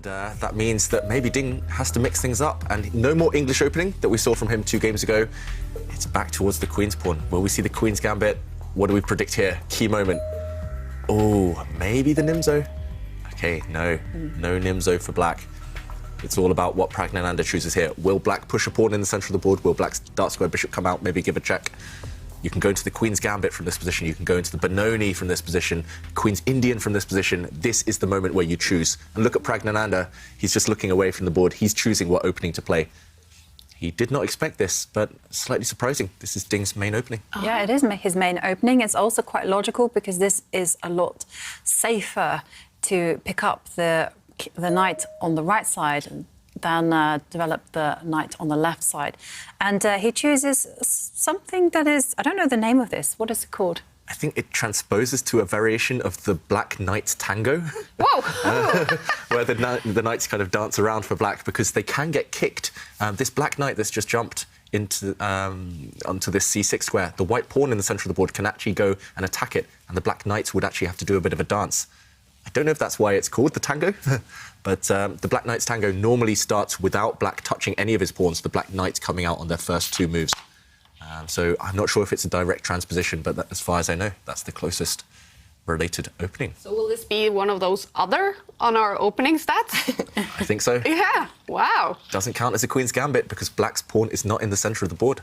that means that maybe Ding has to mix things up, and no more English opening that we saw from him 2 games ago. It's back towards the Queen's pawn. Will we see the Queen's gambit? What do we predict here? Key moment. Oh, maybe the Nimzo? Okay, no Nimzo for Black. It's all about what Pragg chooses here. Will Black push a pawn in the centre of the board? Will Black's dark square bishop come out, maybe give a check? You can go into the Queen's Gambit from this position. You can go into the Benoni from this position, Queen's Indian from this position. This is the moment where you choose. And look at Pragg. He's just looking away from the board. He's choosing what opening to play. He did not expect this, but slightly surprising. This is Ding's main opening. Yeah, it is his main opening. It's also quite logical because this is a lot safer to pick up the knight on the right side than develop the knight on the left side. And he chooses something that is, I don't know the name of this. What is it called? I think it transposes to a variation of the Black Knight Tango. Whoa! Where the knights kind of dance around for Black because they can get kicked. This Black Knight that's just jumped into onto this C6 square, the white pawn in the centre of the board can actually go and attack it, and the Black Knights would actually have to do a bit of a dance. I don't know if that's why it's called the Tango, but the Black Knight's Tango normally starts without Black touching any of his pawns, the Black Knights coming out on their first 2 moves. So I'm not sure if it's a direct transposition, but as far as I know, that's the closest related opening. So will this be one of those other on our opening stats? I think so. Yeah, wow. Doesn't count as a Queen's Gambit because Black's pawn is not in the centre of the board.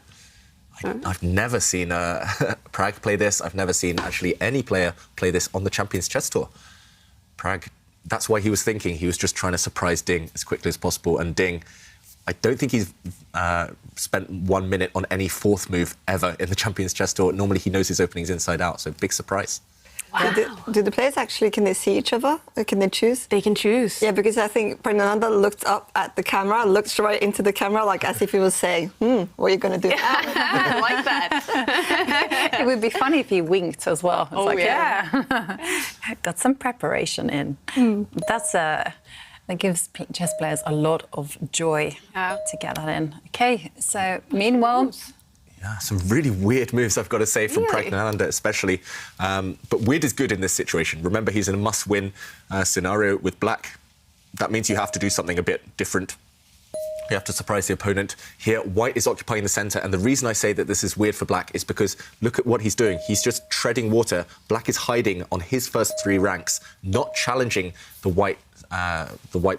I've never seen Pragg play this. I've never seen actually any player play this on the Champions Chess Tour. Pragg, that's why he was thinking. He was just trying to surprise Ding as quickly as possible. And Ding, I don't think he's spent 1 minute on any 4th move ever in the Champions Chess Tour. Normally he knows his openings inside out, so big surprise. Wow. Do the players actually, can they see each other? Or can they choose? They can choose. Yeah, because I think Pragg looked up at the camera, looked straight into the camera, like as if he was saying, what are you going to do now? I like that. It would be funny if he winked as well. It's like, yeah. Got some preparation in. That gives chess players a lot of joy to get that in. OK, so meanwhile... Yeah, some really weird moves, I've got to say, from Pragg especially. But weird is good in this situation. Remember, he's in a must-win scenario with Black. That means you have to do something a bit different. You have to surprise the opponent. Here, White is occupying the centre, and the reason I say that this is weird for Black is because look at what he's doing. He's just treading water. Black is hiding on his first 3 ranks, not challenging the white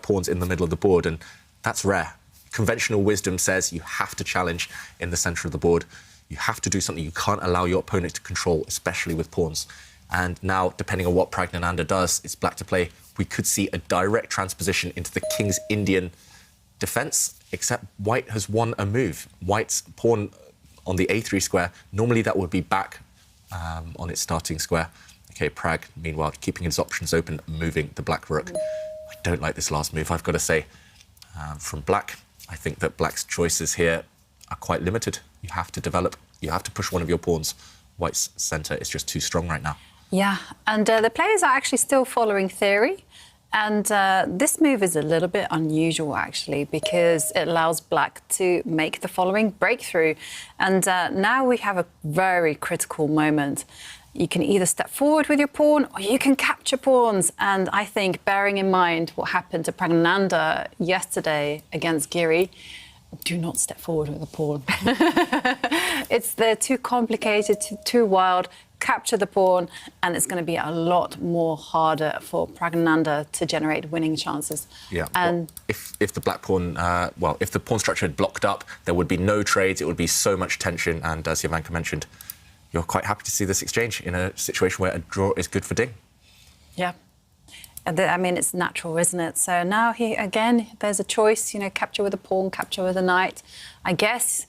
pawns in the middle of the board, and that's rare. Conventional wisdom says you have to challenge in the centre of the board. You have to do something you can't allow your opponent to control, especially with pawns. And now, depending on what Pragg does, it's Black to play. We could see a direct transposition into the King's Indian defence, except White has won a move. White's pawn on the A3 square, normally that would be back on its starting square. OK, Pragg, meanwhile, keeping his options open, moving the Black rook. I don't like this last move, I've got to say. From Black, I think that Black's choices here are quite limited. You have to develop, you have to push one of your pawns. White's centre is just too strong right now. Yeah, and the players are actually still following theory. And this move is a little bit unusual, actually, because it allows Black to make the following breakthrough. And now we have a very critical moment. You can either step forward with your pawn or you can capture pawns. And I think, bearing in mind what happened to Pragg yesterday against Giri, do not step forward with a pawn. They're too complicated, too wild. Capture the pawn, and it's going to be a lot more harder for Pragg to generate winning chances. Yeah, and well, if the Black pawn, if the pawn structure had blocked up, there would be no trades. It would be so much tension. And as Jovanka mentioned, you're quite happy to see this exchange in a situation where a draw is good for Ding. Yeah. I mean, it's natural, isn't it? So now there's a choice, capture with a pawn, capture with a knight. I guess,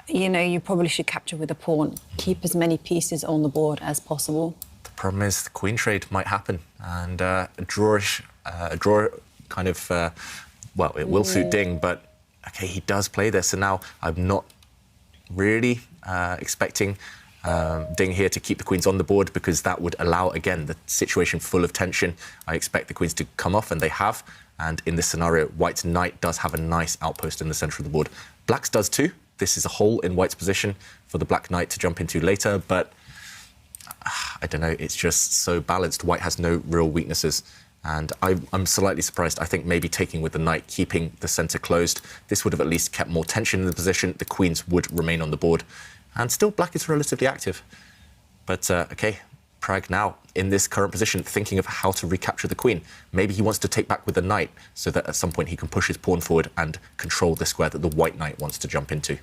you probably should capture with a pawn. Keep as many pieces on the board as possible. The problem is the queen trade might happen, and a draw kind of, it will suit Ding, but, OK, he does play this, and now I'm not really expecting Ding here to keep the queens on the board, because that would allow, again, the situation full of tension. I expect the queens to come off, and they have. And in this scenario, White's knight does have a nice outpost in the centre of the board. Black's does too. This is a hole in White's position for the Black knight to jump into later, but I don't know, it's just so balanced. White has no real weaknesses. And I'm slightly surprised. I think maybe taking with the knight, keeping the centre closed, this would have at least kept more tension in the position. The queens would remain on the board. And still, black is relatively active. But, OK, Pragg now, in this current position, thinking of how to recapture the queen. Maybe he wants to take back with the knight so that at some point he can push his pawn forward and control the square that the white knight wants to jump into.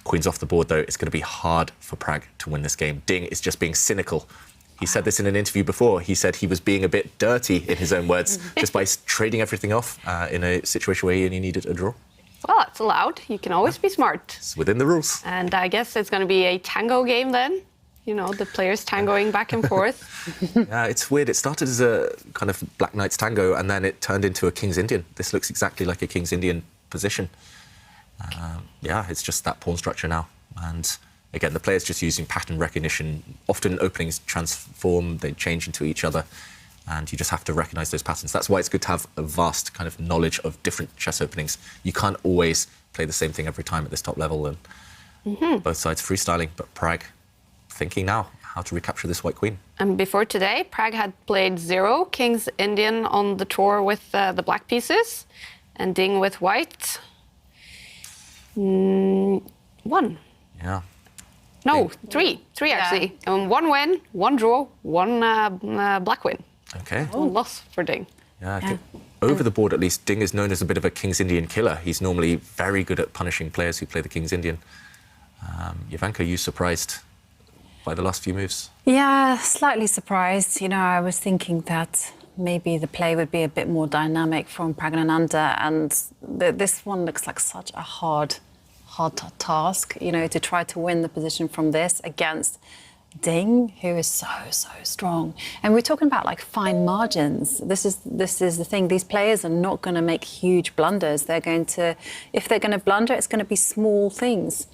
Queen's off the board, though. It's going to be hard for Pragg to win this game. Ding is just being cynical. He said this in an interview before. He said he was being a bit dirty, in his own words, just by trading everything off in a situation where he only needed a draw. Well, it's allowed. You can always be smart. It's within the rules. And I guess it's going to be a tango game then. You know, the players tangoing back and forth. Yeah, it's weird. It started as a kind of Black Knight's tango, and then it turned into a King's Indian. This looks exactly like a King's Indian position. Yeah, it's just that pawn structure now. And again, the players just using pattern recognition. Often openings transform, they change into each other, and you just have to recognise those patterns. That's why it's good to have a vast kind of knowledge of different chess openings. You can't always play the same thing every time at this top level, and both sides freestyling. But Pragg thinking now how to recapture this white queen. And before today, Pragg had played 0 King's Indian on the tour with the black pieces, and Ding with white. 1. Yeah. No, 3 actually. And 1 win, 1 draw, 1 black win. OK. 1 loss for Ding. Yeah, okay. Over the board, at least, Ding is known as a bit of a King's Indian killer. He's normally very good at punishing players who play the King's Indian. Jovanka, you surprised by the last few moves? Yeah, slightly surprised. You know, I was thinking that maybe the play would be a bit more dynamic from Praggnanandhaa, and this one looks like such a hard task, you know, to try to win the position from this against Ding, who is so strong. And we're talking about like fine margins. This is the thing. These players are not going to make huge blunders. They're going to, if they're going to blunder, it's going to be small things.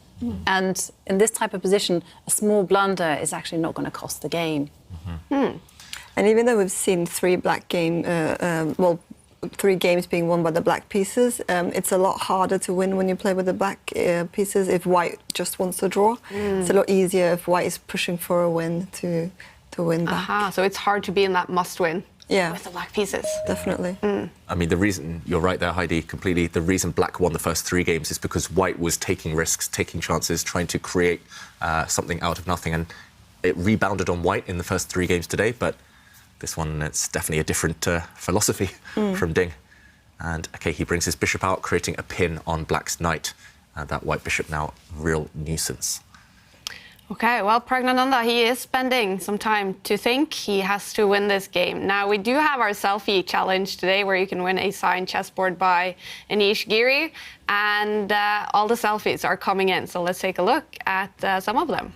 And in this type of position, a small blunder is actually not going to cost the game. And even though we've seen 3 black game, 3 games being won by the black pieces, it's a lot harder to win when you play with the black pieces if white just wants to draw. It's a lot easier if white is pushing for a win to win back. So it's hard to be in that must-win with the black pieces. Definitely. I mean, the reason, you're right there, Heidi, completely. The reason black won the first 3 games is because white was taking risks, taking chances, trying to create something out of nothing. And it rebounded on white in the first 3 games today, but this one, it's definitely a different philosophy from Ding. And, OK, he brings his bishop out, creating a pin on black's knight. That white bishop now, real nuisance. OK, well, Praggnanandhaa, he is spending some time to think. He has to win this game. Now, we do have our selfie challenge today, where you can win a signed chessboard by Anish Giri. And all the selfies are coming in, so let's take a look at some of them.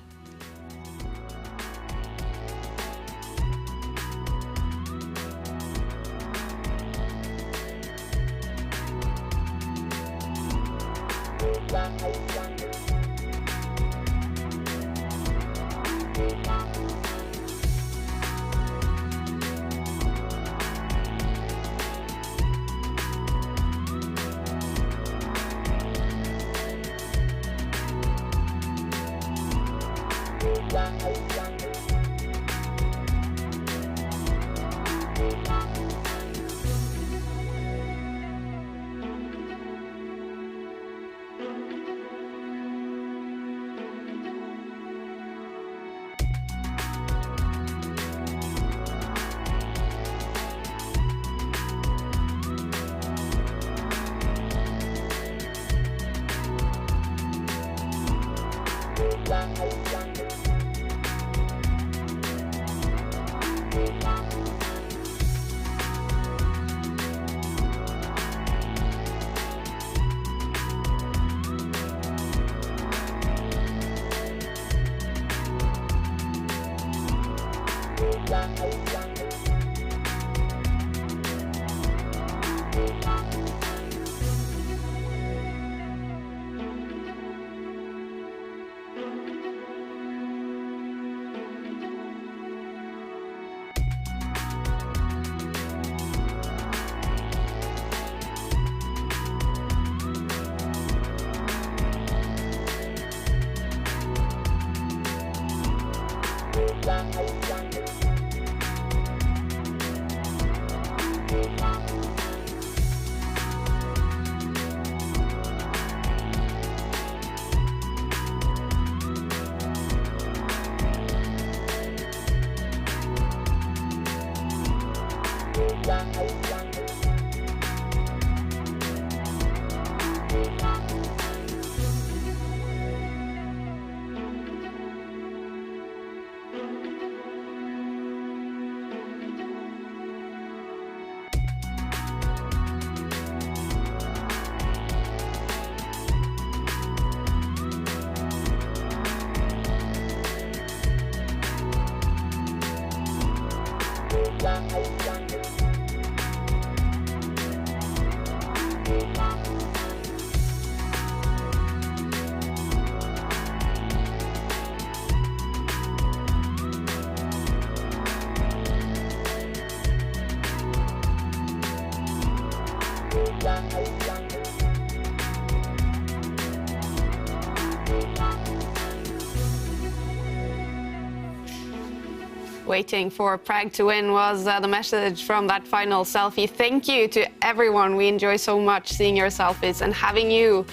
Waiting for Pragg to win was the message from that final selfie. Thank you to everyone. We enjoy so much seeing your selfies and having you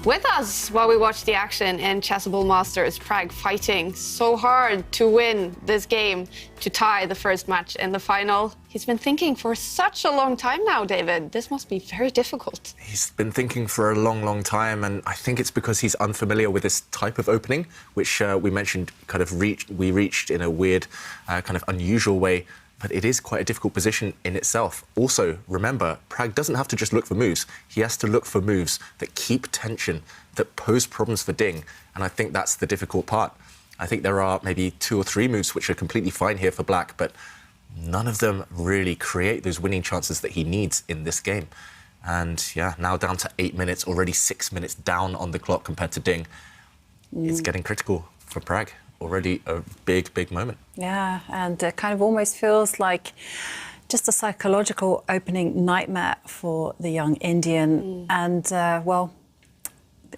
with us while we watch the action in Chessable Masters. Pragg fighting so hard to win this game, to tie the first match in the final. He's been thinking for such a long time now, David. This must be very difficult. He's been thinking for a long, long time, and I think it's because he's unfamiliar with this type of opening, which we mentioned we reached in a weird, kind of unusual way. But it is quite a difficult position in itself. Also, remember, Pragg doesn't have to just look for moves. He has to look for moves that keep tension, that pose problems for Ding. And I think that's the difficult part. I think there are maybe 2 or 3 moves which are completely fine here for Black, but none of them really create those winning chances that he needs in this game. And yeah, now down to 8 minutes, already 6 minutes down on the clock compared to Ding. It's getting critical for Pragg. Already a big, big moment. Yeah, and it kind of almost feels like just a psychological opening nightmare for the young Indian. And, well,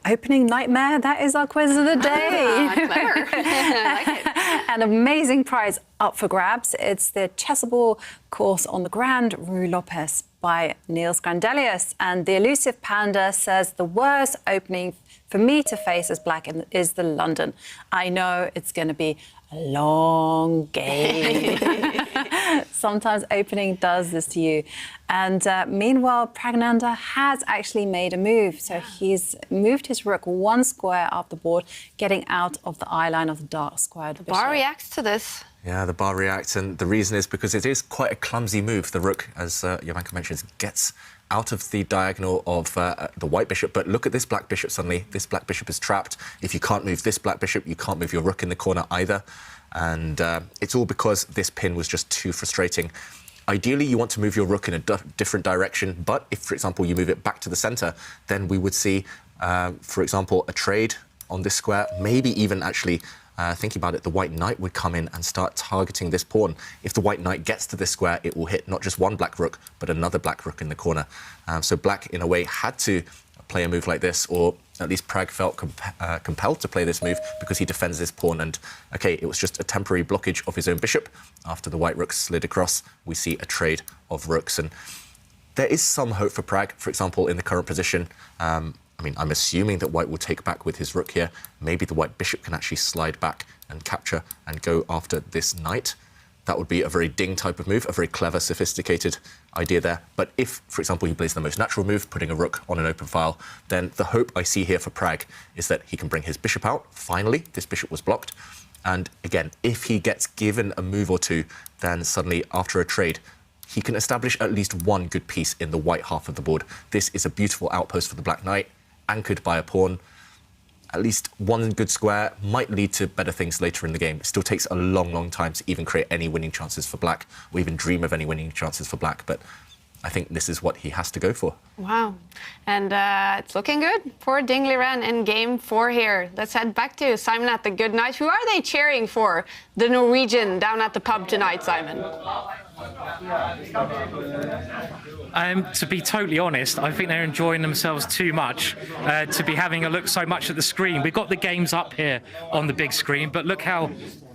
opening nightmare, that is our quiz of the day. Clever. I like it. An amazing prize up for grabs. It's the Chessable course on the Grand Rue Lopez by Niels Grandelius. And the elusive panda says the worst opening for me to face as Black is the London. I know it's going to be a long game. Sometimes opening does this to you. And meanwhile, Pragnanda has actually made a move. So he's moved his rook 1 square up the board, getting out of the eye line of the dark square. The bar reacts to this. Yeah, the bar reacts, and the reason is because it is quite a clumsy move. The rook, as Jovanka mentions, gets out of the diagonal of the white bishop. But look at this black bishop suddenly. This black bishop is trapped. If you can't move this black bishop, you can't move your rook in the corner either. And it's all because this pin was just too frustrating. Ideally, you want to move your rook in a different direction. But if, for example, you move it back to the center, then we would see, for example, a trade on this square, maybe even actually thinking about it, the white knight would come in and start targeting this pawn. If the white knight gets to this square, it will hit not just one black rook, but another black rook in the corner. So Black, in a way, had to play a move like this, or at least Pragg felt compelled to play this move because he defends this pawn. And, OK, it was just a temporary blockage of his own bishop. After the white rook slid across, we see a trade of rooks. And there is some hope for Pragg, for example, in the current position. I mean, I'm assuming that white will take back with his rook here. Maybe the white bishop can actually slide back and capture and go after this knight. That would be a very Ding type of move, a very clever, sophisticated idea there. But if, for example, he plays the most natural move, putting a rook on an open file, then the hope I see here for Pragg is that he can bring his bishop out. Finally, this bishop was blocked. And again, if he gets given a move or two, then suddenly, after a trade, he can establish at least one good piece in the white half of the board. This is a beautiful outpost for the black knight, anchored by a pawn. At least one good square might lead to better things later in the game. It still takes a long, long time to even create any winning chances for Black, or even dream of any winning chances for Black. But I think this is what he has to go for. Wow. And it's looking good for Ding Liren in game 4 here. Let's head back to Simon at the Good Night. Who are they cheering for? The Norwegian down at the pub tonight, Simon. To be totally honest, I think they're enjoying themselves too much to be having a look so much at the screen. We've got the games up here on the big screen, but look how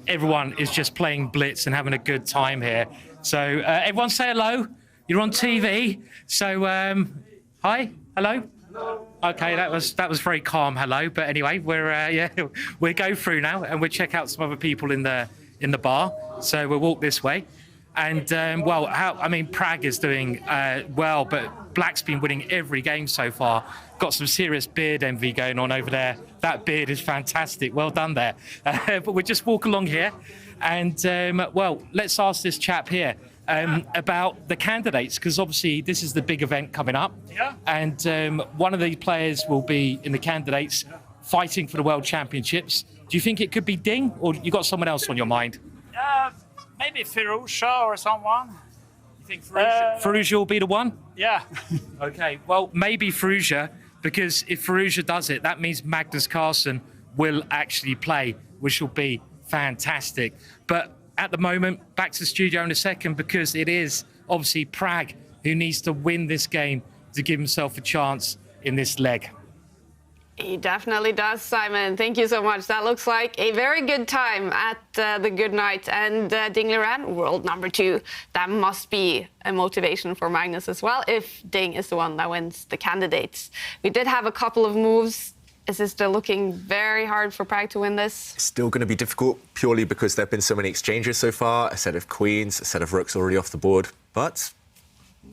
everyone is just playing Blitz and having a good time here. So everyone say hello. You're on TV. So hi, hello. Okay, that was very calm. Hello, but anyway, we'll go through now and we'll check out some other people in the bar. So we'll walk this way. And, well, Pragg is doing well, but Black's been winning every game so far. Got some serious beard envy going on over there. That beard is fantastic. Well done there. But we'll just walk along here. And, well, let's ask this chap here about the candidates, because obviously this is the big event coming up. Yeah. And one of the players will be in the candidates fighting for the World Championships. Do you think it could be Ding, or you got someone else on your mind? Maybe Firouzja or someone. You think Firouzja will be the one? Yeah. Okay, well, maybe Firouzja, because if Firouzja does it, that means Magnus Carlsen will actually play, which will be fantastic. But at the moment, back to the studio in a second, because it is obviously Pragg who needs to win this game to give himself a chance in this leg. He definitely does, Simon. Thank you so much. That looks like a very good time at the Good Night. And Ding Liren, world number 2. That must be a motivation for Magnus as well, if Ding is the one that wins the candidates. We did have a couple of moves. Is it still looking very hard for Pragg to win this? Still going to be difficult, purely because there have been so many exchanges so far. A set of queens, a set of rooks already off the board. But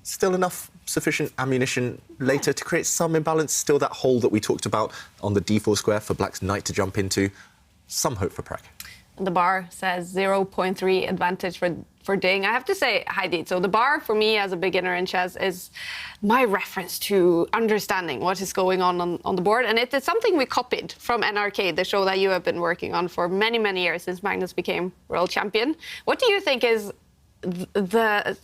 still enough sufficient ammunition later to create some imbalance. Still that hole that we talked about on the d4 square for Black's knight to jump into. Some hope for Pragg. The bar says 0.3 advantage for Ding. I have to say, Heidi, so the bar for me as a beginner in chess is my reference to understanding what is going on the board. And it is something we copied from NRK, the show that you have been working on for many, many years since Magnus became world champion. What do you think is the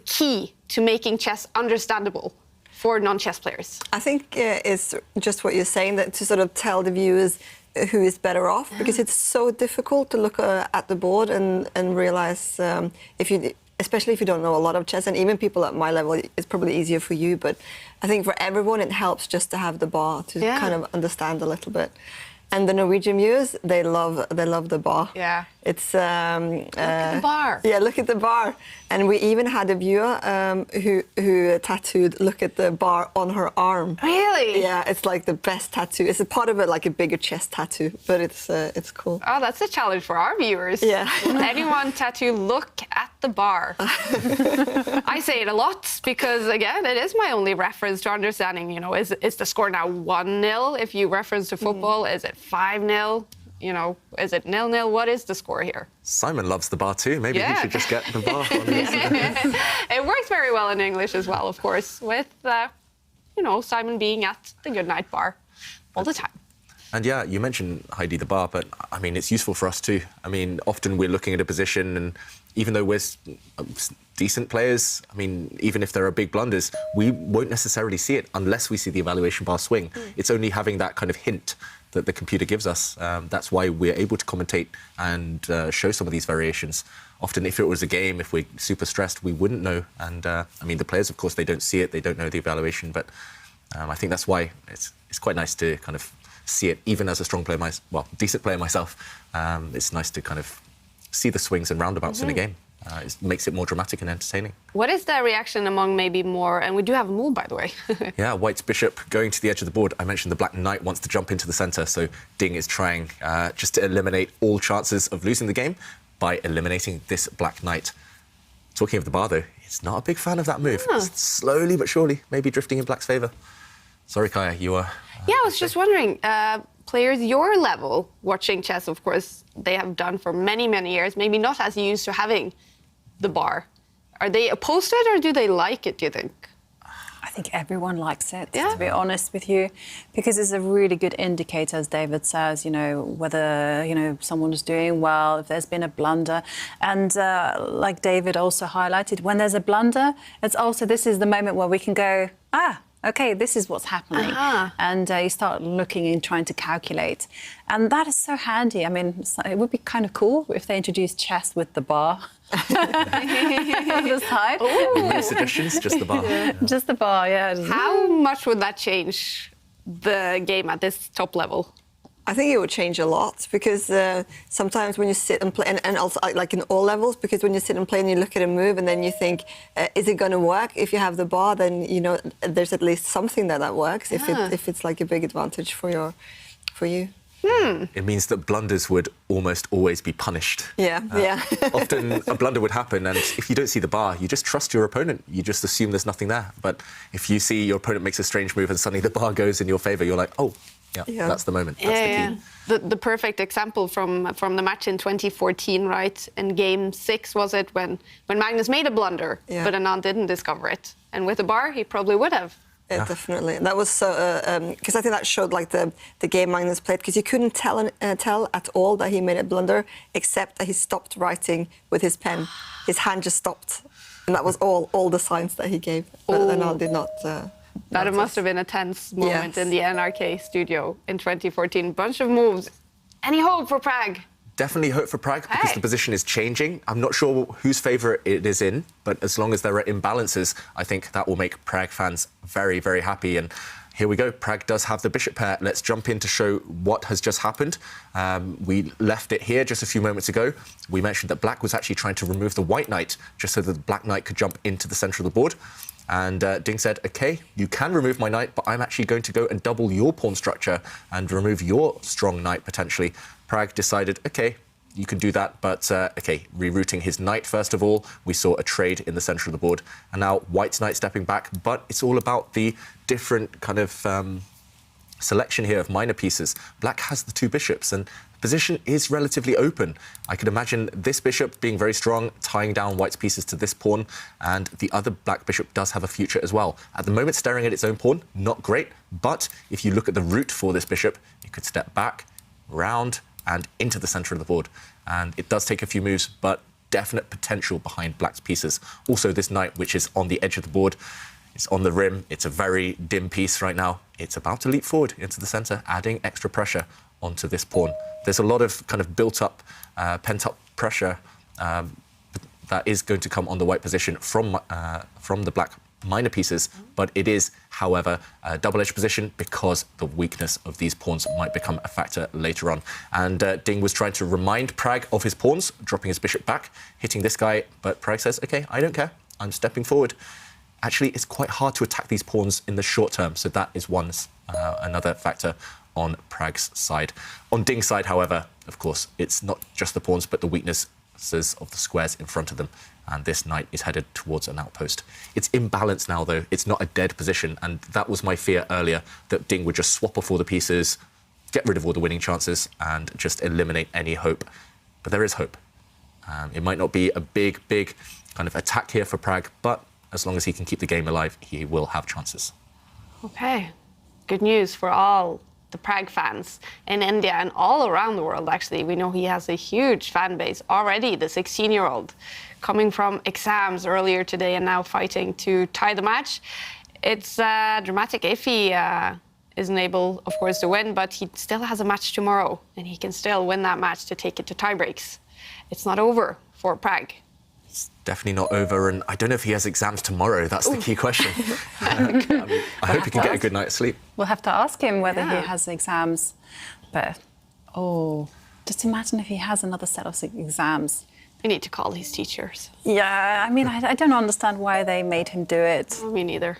key to making chess understandable for non-chess players? I think it's just what you're saying, that to sort of tell the viewers who is better off, because it's so difficult to look at the board and realize especially if you don't know a lot of chess, and even people at my level, it's probably easier for you, but I think for everyone it helps just to have the bar to kind of understand a little bit. And the Norwegian viewers, they love the bar. Yeah. It's look at the bar. Yeah, look at the bar. And we even had a viewer who tattooed "look at the bar" on her arm. Really? Yeah, it's like the best tattoo. It's a part of it, like a bigger chest tattoo, but it's cool. Oh, that's a challenge for our viewers. Yeah. Anyone tattoo "look at the bar." I say it a lot because, again, it is my only reference to understanding, you know, is the score now 1-0 if you reference to football? Is it 5-0? You know, is it 0-0? What is the score here? Simon loves the bar too. Maybe he should just get the bar on this. It works very well in English as well, of course, with, you know, Simon being at the Good Night bar all the time. And yeah, you mentioned, Heidi, the bar, but I mean, it's useful for us too. I mean, often we're looking at a position, and even though we're decent players, I mean, even if there are big blunders, we won't necessarily see it unless we see the evaluation bar swing. It's only having that kind of hint that the computer gives us. That's why we're able to commentate and show some of these variations. Often, if it was a game, if we're super stressed, we wouldn't know. And I mean, the players, of course, they don't see it, they don't know the evaluation, but I think that's why it's quite nice to kind of see it, even as a strong player, decent player myself. It's nice to kind of see the swings and roundabouts in a game. It makes it more dramatic and entertaining. What is the reaction among maybe more, and we do have a move, by the way. Yeah, White's bishop going to the edge of the board. I mentioned the black knight wants to jump into the centre, so Ding is trying just to eliminate all chances of losing the game by eliminating this black knight. Talking of the bar, though, he's not a big fan of that move. It's slowly but surely maybe drifting in black's favour. Sorry, Kaya, you are... Yeah, I was just wondering, players your level watching chess, of course, they have done for many, many years, maybe not as used to having the bar. Are they opposed to it, or do they like it, do you think? I think everyone likes it, to be honest with you, because it's a really good indicator, as David says, you know, whether, you know, someone is doing well, if there's been a blunder. And like David also highlighted, when there's a blunder, it's also, this is the moment where we can go, OK, this is what's happening. And you start looking and trying to calculate. And that is so handy. I mean, it would be kind of cool if they introduced chess with the bar on the side. No suggestions, just the bar. Just the bar, yeah. How much would that change the game at this top level? I think it would change a lot, because sometimes when you sit and play, and also like in all levels, because when you sit and play and you look at a move and then you think, is it going to work? If you have the bar, then you know there's at least something that works. If it's like a big advantage for you. It means that blunders would almost always be punished. Yeah, yeah. Often a blunder would happen, and if you don't see the bar, you just trust your opponent. You just assume there's nothing there. But if you see your opponent makes a strange move and suddenly the bar goes in your favour, you're like, oh, yeah, that's the moment. That's the key. The perfect example from the match in 2014, right? In Game 6, was it, when Magnus made a blunder, but Anand didn't discover it. And with the bar, he probably would have. Yeah, definitely. And that was so because I think that showed like the game Magnus played, because you couldn't tell at all that he made a blunder, except that he stopped writing with his pen. His hand just stopped, and that was all the signs that he gave. But Anand did not. That must have been a tense moment in the NRK studio in 2014. Bunch of moves. Any hope for Pragg? Definitely hope for Pragg, because the position is changing. I'm not sure whose favour it is in, but as long as there are imbalances, I think that will make Pragg fans very, very happy. And here we go. Pragg does have the bishop pair. Let's jump in to show what has just happened. We left it here just a few moments ago. We mentioned that black was actually trying to remove the white knight just so that the black knight could jump into the centre of the board. And Ding said, OK, you can remove my knight, but I'm actually going to go and double your pawn structure and remove your strong knight, potentially. Pragg decided, OK, you can do that, but, OK, rerouting his knight, first of all. We saw a trade in the centre of the board. And now white's knight stepping back, but it's all about the different kind of selection here of minor pieces. Black has the two bishops, and the position is relatively open. I could imagine this bishop being very strong, tying down white's pieces to this pawn, and the other black bishop does have a future as well. At the moment, staring at its own pawn, not great, but if you look at the route for this bishop, it could step back, round, and into the centre of the board. And it does take a few moves, but definite potential behind black's pieces. Also, this knight, which is on the edge of the board, it's on the rim. It's a very dim piece right now. It's about to leap forward into the centre, adding extra pressure onto this pawn. There's a lot of kind of built-up, pent-up pressure that is going to come on the white position from the black minor pieces, but it is, however, a double-edged position because the weakness of these pawns might become a factor later on. And Ding was trying to remind Pragg of his pawns, dropping his bishop back, hitting this guy, but Pragg says, OK, I don't care, I'm stepping forward. Actually, it's quite hard to attack these pawns in the short term, so that is another factor on Pragg's side. On Ding's side, however, of course, it's not just the pawns, but the weaknesses of the squares in front of them. And this knight is headed towards an outpost. It's imbalanced now, though. It's not a dead position. And that was my fear earlier, that Ding would just swap off all the pieces, get rid of all the winning chances, and just eliminate any hope. But there is hope. It might not be a big kind of attack here for Pragg, but as long as he can keep the game alive, he will have chances. OK. Good news for all the Pragg fans in India and all around the world, actually. We know he has a huge fan base already, the 16-year-old, coming from exams earlier today and now fighting to tie the match. It's dramatic if he isn't able, of course, to win, but he still has a match tomorrow, and he can still win that match to take it to tiebreaks. It's not over for Pragg. It's definitely not over, and I don't know if he has exams tomorrow. That's the key question. I hope he can get a good night's sleep. We'll have to ask him whether he has exams. But, just imagine if he has another set of exams. We need to call his teachers. Yeah, I mean, I don't understand why they made him do it. Me neither.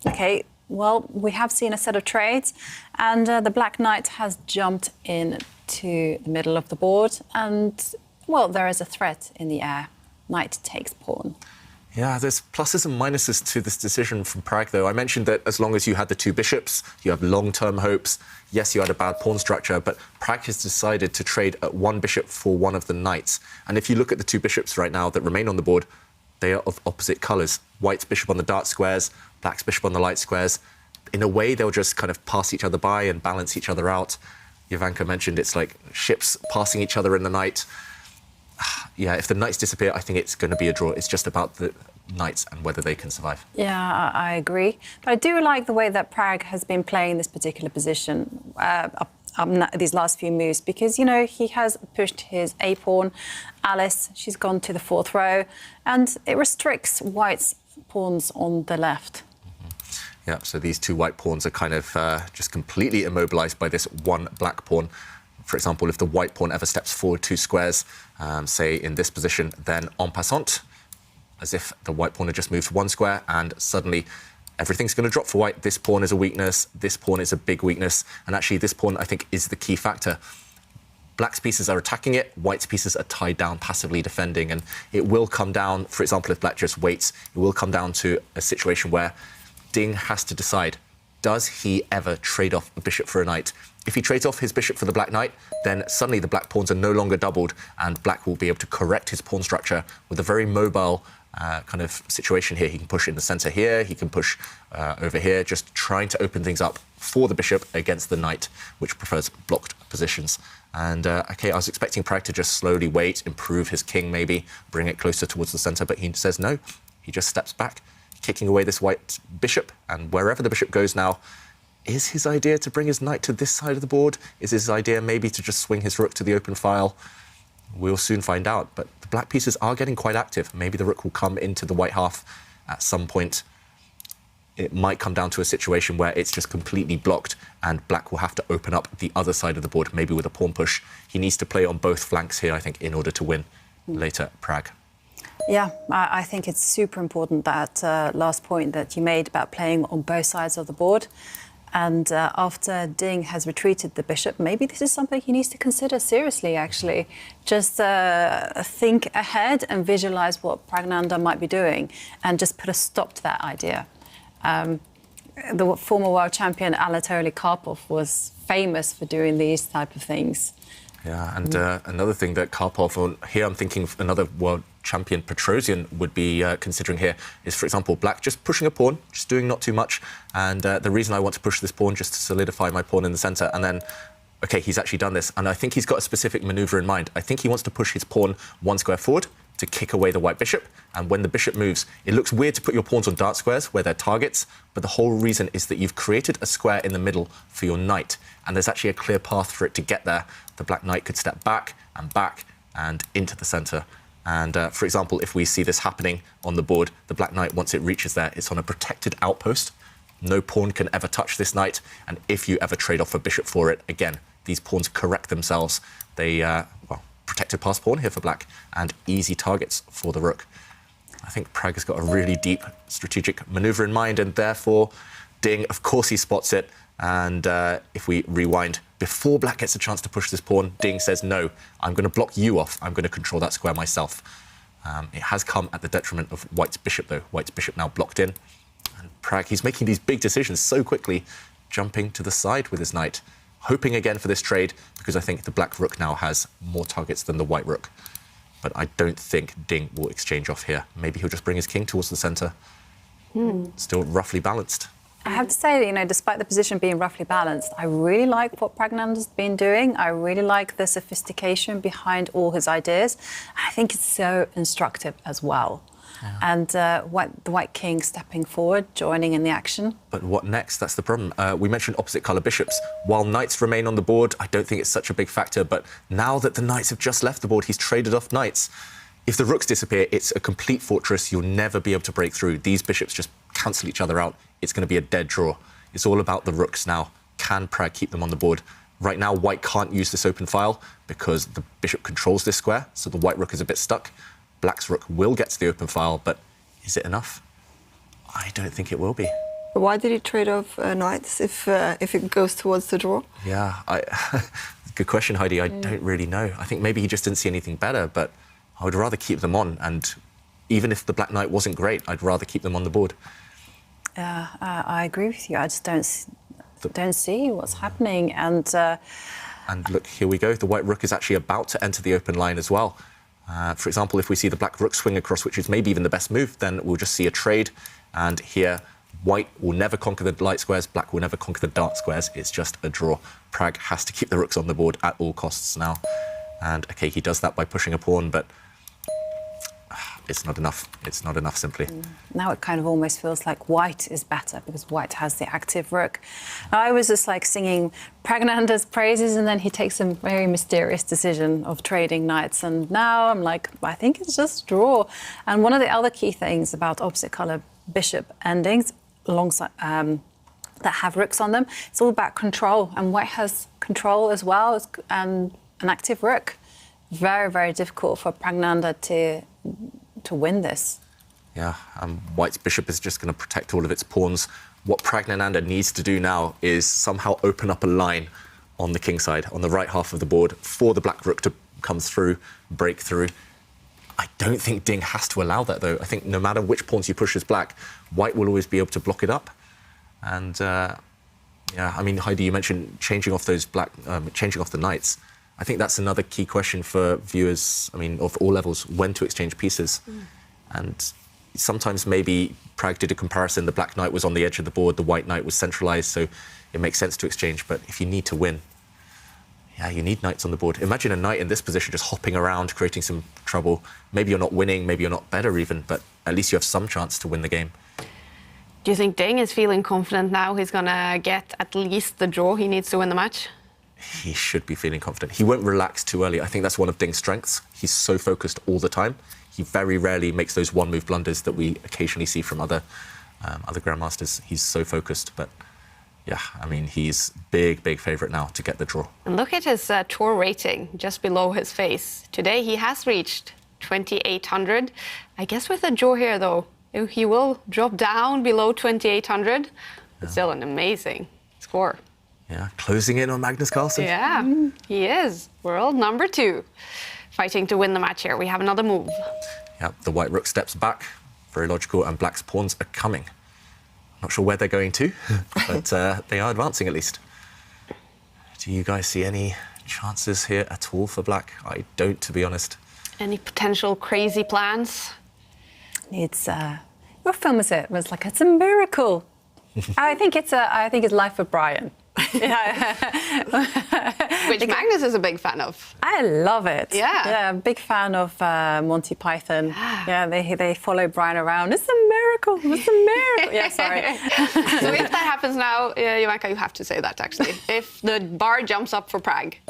OK, well, we have seen a set of trades, and the black knight has jumped into the middle of the board, and well, there is a threat in the air. Knight takes pawn. Yeah, there's pluses and minuses to this decision from Pragg, though. I mentioned that as long as you had the two bishops, you have long-term hopes. Yes, you had a bad pawn structure, but Pragg has decided to trade one bishop for one of the knights. And if you look at the two bishops right now that remain on the board, they are of opposite colours. White's bishop on the dark squares, black's bishop on the light squares. In a way, they'll just kind of pass each other by and balance each other out. Ivanka mentioned it's like ships passing each other in the night. Yeah, if the knights disappear, I think it's going to be a draw. It's just about the knights and whether they can survive. Yeah, I agree. But I do like the way that Pragg has been playing this particular position these last few moves, because, you know, he has pushed his A-pawn. Alice, she's gone to the fourth row, and it restricts White's pawns on the left. Yeah, so these two white pawns are kind of just completely immobilised by this one black pawn. For example, if the white pawn ever steps forward 2 squares, say in this position, then en passant, as if the white pawn had just moved 1 square, and suddenly everything's going to drop for white. This pawn is a weakness. This pawn is a big weakness. And actually, this pawn, I think, is the key factor. Black's pieces are attacking it, white's pieces are tied down, passively defending, and it will come down, for example, if black just waits, it will come down to a situation where Ding has to decide, does he ever trade off a bishop for a knight? If he trades off his bishop for the black knight, then suddenly the black pawns are no longer doubled, and black will be able to correct his pawn structure with a very mobile kind of situation here. He can push in the center here, he can push over here, just trying to open things up for the bishop against the knight, which prefers blocked positions. And OK, I was expecting Pragg to just slowly wait, improve his king maybe, bring it closer towards the center, but he says no. He just steps back, kicking away this white bishop, and wherever the bishop goes now, is his idea to bring his knight to this side of the board? Is his idea maybe to just swing his rook to the open file? We'll soon find out, but the black pieces are getting quite active. Maybe the rook will come into the white half at some point. It might come down to a situation where it's just completely blocked and black will have to open up the other side of the board, maybe with a pawn push. He needs to play on both flanks here, I think, in order to win later at Pragg. Yeah, I think it's super important, that last point that you made about playing on both sides of the board. And after Ding has retreated the bishop, maybe this is something he needs to consider seriously, actually. Just think ahead and visualize what Pragnanda might be doing and just put a stop to that idea. The former world champion Anatoly Karpov was famous for doing these type of things. Yeah, and another thing that Karpov, here I'm thinking another world champion Petrosian would be considering here is, for example, black just pushing a pawn, just doing not too much. And the reason I want to push this pawn just to solidify my pawn in the center. And then, OK, he's actually done this. And I think he's got a specific maneuver in mind. I think he wants to push his pawn one square forward to kick away the white bishop. And when the bishop moves, it looks weird to put your pawns on dark squares where they're targets. But the whole reason is that you've created a square in the middle for your knight. And there's actually a clear path for it to get there. The black knight could step back and into the center. And for example, if we see this happening on the board, the black knight, once it reaches there, it's on a protected outpost. No pawn can ever touch this knight. And if you ever trade off a bishop for it, again, these pawns correct themselves. They, well, protected pass pawn here for black and easy targets for the rook. I think Pragg has got a really deep strategic maneuver in mind, and therefore Ding, of course, he spots it. And if we rewind, before black gets a chance to push this pawn, Ding says, no, I'm going to block you off. I'm going to control that square myself. It has come at the detriment of white's bishop, though. White's bishop now blocked in. And Pragg, he's making these big decisions so quickly, jumping to the side with his knight, hoping again for this trade, because I think the black rook now has more targets than the white rook. But I don't think Ding will exchange off here. Maybe he'll just bring his king towards the center. Still roughly balanced. I have to say, you know, despite the position being roughly balanced, I really like what Pragnanda's been doing. I really like the sophistication behind all his ideas. I think it's so instructive as well. Yeah. And the white king stepping forward, joining in the action. But what next? That's the problem. We mentioned opposite colour bishops. While knights remain on the board, I don't think it's such a big factor. But now that the knights have just left the board, he's traded off knights. If the rooks disappear, it's a complete fortress. You'll never be able to break through. These bishops just cancel each other out. It's going to be a dead draw. It's all about the rooks now. Can Pragg keep them on the board? Right now, white can't use this open file because the bishop controls this square, so the white rook is a bit stuck. Black's rook will get to the open file, but is it enough? I don't think it will be. Why did he trade off knights if it goes towards the draw? Yeah, good question, Heidi. I don't really know. I think maybe he just didn't see anything better, but I would rather keep them on. And even if the black knight wasn't great, I'd rather keep them on the board. I agree with you. I just don't see what's happening. And look, here we go. The white rook is actually about to enter the open line as well. For example, if we see the black rook swing across, which is maybe even the best move, then we'll just see a trade. And here, white will never conquer the light squares, black will never conquer the dark squares. It's just a draw. Pragg has to keep the rooks on the board at all costs now. And, OK, he does that by pushing a pawn, but it's not enough. It's not enough, simply. Now it kind of almost feels like white is better because white has the active rook. I was just like singing Pragnanda's praises, and then he takes a very mysterious decision of trading knights. And now I'm like, I think it's just draw. And one of the other key things about opposite colour bishop endings alongside that have rooks on them, it's all about control. And white has control as well as an active rook. Very, very difficult for Pragnanda to win this. Yeah, White's bishop is just going to protect all of its pawns. What Pragg needs to do now is somehow open up a line on the king side, on the right half of the board, for the black rook to come through, break through. I don't think Ding has to allow that, though. I think no matter which pawns you push as black, White will always be able to block it up. And yeah, I mean, Heidi, you mentioned changing off those changing off the knights. I think that's another key question for viewers, I mean, of all levels, when to exchange pieces. And sometimes maybe Pragg did a comparison. The black knight was on the edge of the board, the white knight was centralized, so it makes sense to exchange. But if you need to win, yeah, you need knights on the board. Imagine a knight in this position just hopping around, creating some trouble. Maybe you're not winning, maybe you're not better even, but at least you have some chance to win the game. Do you think Ding is feeling confident now he's going to get at least the draw he needs to win the match? He should be feeling confident. He won't relax too early. I think that's one of Ding's strengths. He's so focused all the time. He very rarely makes those one-move blunders that we occasionally see from other grandmasters. He's so focused, but yeah, I mean, he's big favourite now to get the draw. And look at his tour rating just below his face. Today he has reached 2,800. I guess with a draw here, though, he will drop down below 2,800. It's still an amazing score. Yeah, closing in on Magnus Carlsen. Yeah, he is. World number 2. Fighting to win the match here. We have another move. Yeah, the white rook steps back. Very logical, and black's pawns are coming. Not sure where they're going to, but they are advancing at least. Do you guys see any chances here at all for black? I don't, to be honest. Any potential crazy plans? It's what film is it? It's like it's a miracle. I think it's Life of Brian. Which Magnus is a big fan of. I love it. Yeah, big fan of Monty Python. Yeah, they follow Brian around. It's a miracle. It's a miracle. Yeah, sorry. So if that happens now, Ivanka, you have to say that actually. If the bar jumps up for Pragg,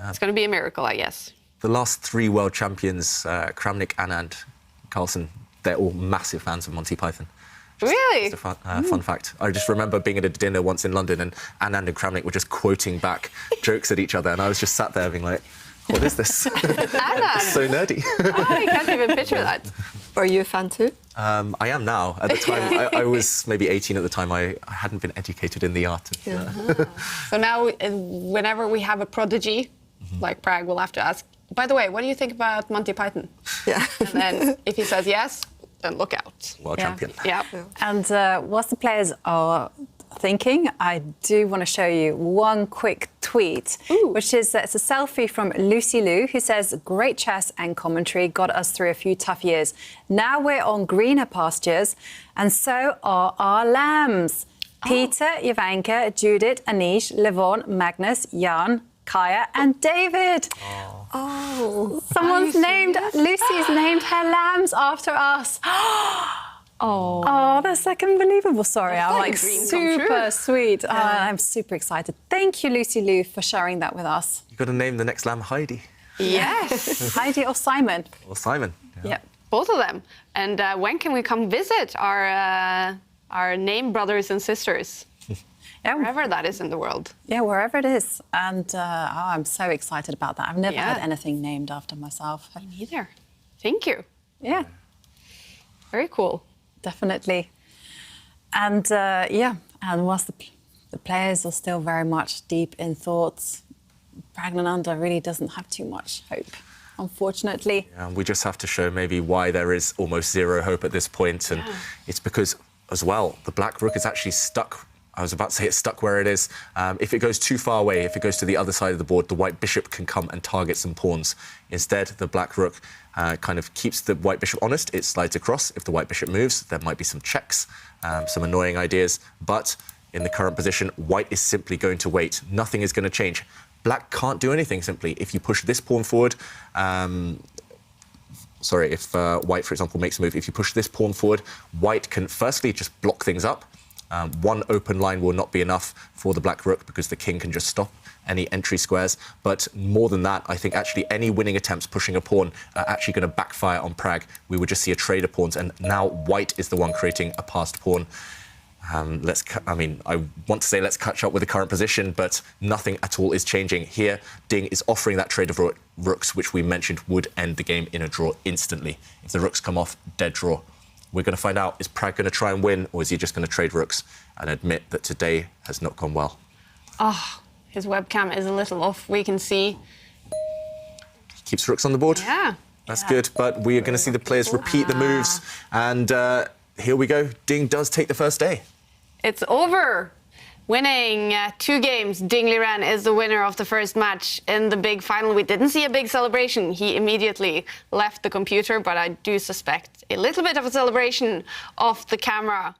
it's going to be a miracle, I guess. The last 3 world champions, Kramnik, Anand, Carlsen, they're all massive fans of Monty Python. Really? Just a fun fact. I just remember being at a dinner once in London and Anand and Kramnik were just quoting back jokes at each other, and I was just sat there being like, what is this? Anand. It's so nerdy. I can't even picture that. Are you a fan too? I am now. At the time, I was maybe 18 at the time. I hadn't been educated in the art. So now, whenever we have a prodigy, like Pragg, we'll have to ask, by the way, what do you think about Monty Python? Yeah. And then if he says yes, then look out. World champion. Yeah. And what the players are thinking, I do want to show you one quick tweet, which is it's a selfie from Lucy Lou, who says, great chess and commentary got us through a few tough years. Now we're on greener pastures, and so are our lambs. Peter, Ivanka, Judith, Anish, Levon, Magnus, Jan, Kaya, and David. Oh, Someone's named, Lucy's named her lambs after us. Oh, that's like unbelievable. Sorry, I'm like super sweet. I'm super excited. Thank you, Lucy Lou, for sharing that with us. You've got to name the next lamb Heidi. Yes. Heidi or Simon. Or Simon. Yeah. Both of them. And when can we come visit our name brothers and sisters? Yeah, wherever that is in the world. Yeah, wherever it is. And I'm so excited about that. I've never had Yeah. anything named after myself. Me neither. Thank you. Yeah, Very cool. definitely. And yeah, and whilst the players are still very much deep in thoughts, Pragg really doesn't have too much hope, unfortunately. Yeah, we just have to show maybe why there is almost zero hope at this point. And it's because, as well, the black rook is actually stuck. I was about to say it's stuck where it is. If it goes too far away, if it goes to the other side of the board, the white bishop can come and target some pawns. Instead, the black rook kind of keeps the white bishop honest. It slides across. If the white bishop moves, there might be some checks, some annoying ideas. But in the current position, white is simply going to wait. Nothing is going to change. Black can't do anything, simply. If you push this pawn forward, if white, for example, makes a move, if you push this pawn forward, white can firstly just block things up. One open line will not be enough for the black rook because the king can just stop any entry squares. But more than that, I think actually any winning attempts pushing a pawn are actually going to backfire on Pragg. We would just see a trade of pawns, and now white is the one creating a passed pawn. I want to say let's catch up with the current position, but nothing at all is changing. Here, Ding is offering that trade of rooks, which we mentioned would end the game in a draw instantly. If the rooks come off, dead draw. We're going to find out, is Pragg going to try and win, or is he just going to trade rooks and admit that today has not gone well? Oh, his webcam is a little off, we can see. Keeps rooks on the board. Yeah. That's good, but we are going to see the players repeat the moves. And here we go. Ding does take the first day. It's over. Winning 2 games, Ding Liren is the winner of the first match in the big final. We didn't see a big celebration. He immediately left the computer, but I do suspect a little bit of a celebration off the camera.